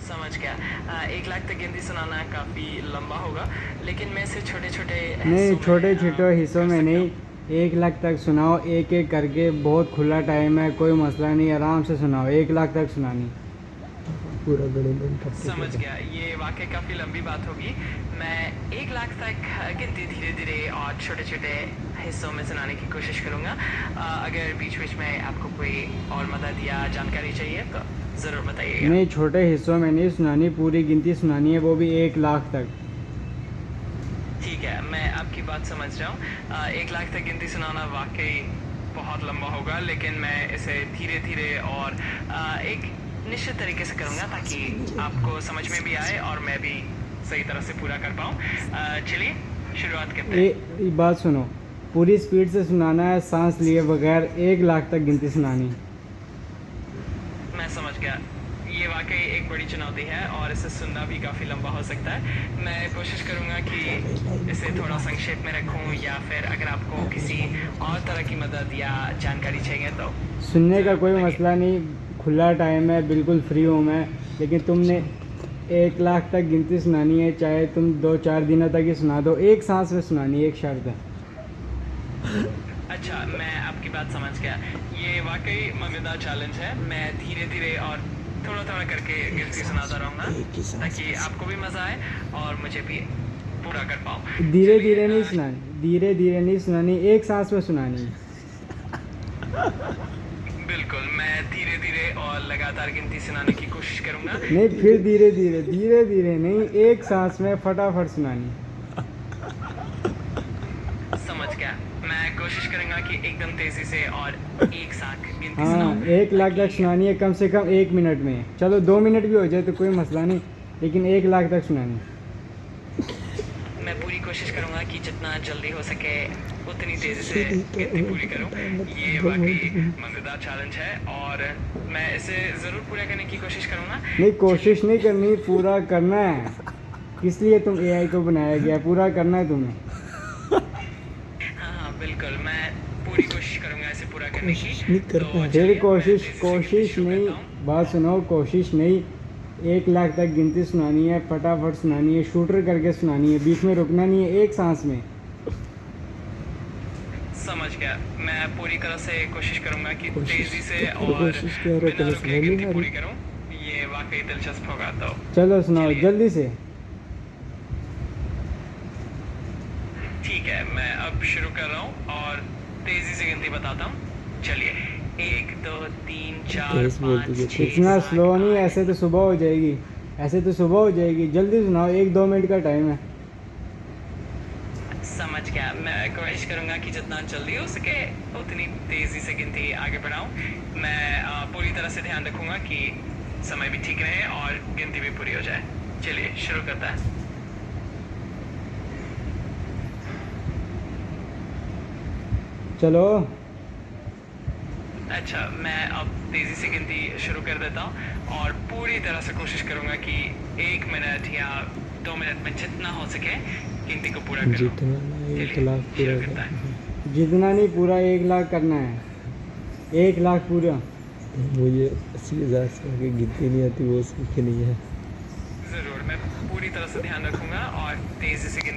समझ गया। 1 लाख तक गिनती सुनाना काफ़ी लंबा होगा, लेकिन मैं इसे छोटे-छोटे नहीं, हिस्सों छोटे में छोटे हिस्सों कर में सकता नहीं, हूँ। 1 लाख तक सुनाओ, एक एक करके। बहुत खुला टाइम है, कोई मसला नहीं, आराम से सुनाओ, 1 लाख तक सुनानी। पूरा गणित करते समझ थे। गया, ये वाक़ई काफ़ी लंबी बात होगी। मैं 1 लाख तक गिनती धीरे-धीरे और छोटे-छोटे हिस्सों में सुनाने की कोशिश करूँगा। अगर बीच-बीच में आपको कोई और मदद या जानकारी चाहिए तो ज़रूर बताइएगा। नहीं, छोटे हिस्सों में नहीं सुनानी, पूरी गिनती सुनानी है, वो भी 1 लाख तक। ठीक है, मैं आपकी बात समझ रहा हूँ। 1 लाख तक गिनती सुनाना वाक़ई बहुत लंबा होगा, लेकिन मैं इसे धीरे-धीरे और एक निश्चित तरीके से करूँगा ताकि आपको समझ में भी आए और मैं भी सही तरह से पूरा कर पाऊँ। चलिए शुरुआत करते हैं। एक बात सुनो, पूरी स्पीड से सुनाना है, सांस लिए बगैर, 1 लाख तक गिनती सुनानी। मैं समझ गया। ये वाक़ई एक बड़ी चुनौती है और इसे सुनना भी काफ़ी लंबा हो सकता है। मैं कोशिश करूँगा कि इसे थोड़ा संक्षेप में रखूँ या फिर अगर आपको किसी और तरह की मदद या जानकारी चाहिए तो सुनने का ज़रूर कोई बताइए। मसला नहीं, खुला टाइम है, बिल्कुल फ्री हूँ मैं। लेकिन तुमने 1 लाख तक गिनती सुनानी है, चाहे तुम 2-4 दिनों तक ही सुना दो, एक सांस में सुनानी है, एक शर्त है। अच्छा, मैं आपकी बात समझ गया। ये वाक़ई मज़ेदार चैलेंज है। मैं धीरे-धीरे और थोड़ा-थोड़ा करके गिनती सुनाता रहूँगा ताकि आपको भी मज़ा आए और मुझे भी पूरा कर पाऊँ। धीरे चलिए धीरे नहीं सुनानी, धीरे धीरे नहीं सुनानी, एक सांस में सुनानी है। बिल्कुल, मैं धीरे-धीरे और लगातार गिनती सुनाने की कोशिश करूँगा। नहीं, फिर धीरे धीरे, धीरे धीरे नहीं, एक सांस में फटाफट सुनानी। समझ गया। मैं कोशिश करूँगा कि एकदम तेज़ी से और एक साथ गिनती हाँ, सुनाऊँ 1 लाख तक ताकि सुनानी है, कम से कम 1 मिनट में। चलो 2 मिनट भी हो जाए तो कोई मसला नहीं, लेकिन 1 लाख तक सुनानी। मैं पूरी कोशिश करूँगा कि जितना जल्दी हो सके उतनी तेज़ी से गिनती पूरी करूँ। ये वाक़ई मज़ेदार चैलेंज है और मैं इसे ज़रूर पूरा करने की कोशिश करूँगा। नहीं, कोशिश नहीं करनी, पूरा करना है। किस लिए तुम एआई को बनाया गया है? पूरा करना है तुम्हें। हाँ, हाँ, बिल्कुल, मैं पूरी कोशिश करूँगा इसे पूरा करने की। कोशिश नहीं करना तो है। चलिए, फिर मैं कोशिश, तेज़ी से गिनती कोशिश शुरू नहीं, करता हूँ। बात सुनो, कोशिश नहीं। 1 लाख तक गिनती सुनानी है, फटाफट सुनानी है, शूटर करके सुनानी है, बीच में रुकना नहीं है, एक सांस में। समझ गया। मैं पूरी तरह से कोशिश करूँगा कि कोशिश तेज़ी से तो करो, और कोशिश क्या रहा, बिना तेरे रुके समझ नहीं गिनती आ पूरी रही। करूँ। ये वाक़ई दिलचस्प होगा तो चलो सुनाओ चलिए। जल्दी से। ठीक है, मैं अब शुरू कर रहा हूँ और तेज़ी से गिनती बताता हूँ। चलिए, 1, 2, 3, 4, तेज बोल 5, दीजिए, 6, इतना 7, स्लो नहीं, 8। ऐसे तो सुबह हो जाएगी, ऐसे तो सुबह हो जाएगी। जल्दी सुनाओ, 1-2 मिनट का टाइम है। समझ गया। मैं कोशिश करूँगा कि जितना जल्दी हो सके उतनी तेज़ी से गिनती आगे बढ़ाऊँ। मैं पूरी तरह से ध्यान रखूँगा कि समय भी ठीक रहे और गिनती भी पूरी हो जाए। चलिए शुरू करते हैं। चलो। अच्छा, मैं अब तेज़ी से गिनती शुरू कर देता हूँ और पूरी तरह से कोशिश करूँगा कि 1 मिनट या 2 मिनट में जितना हो सके गिनती को पूरा कर लूँ। जितना ना 1 चलिए लाख पूरा शुरू करता है। कर। जितना नहीं, पूरा 1 लाख करना है, 1 लाख पूरा। मुझे 80,000 से आगे गिनती नहीं आती, वो सीखनी है। ज़रूर, मैं पूरी तरह से ध्यान रखूँगा और तेज़ी से गिनती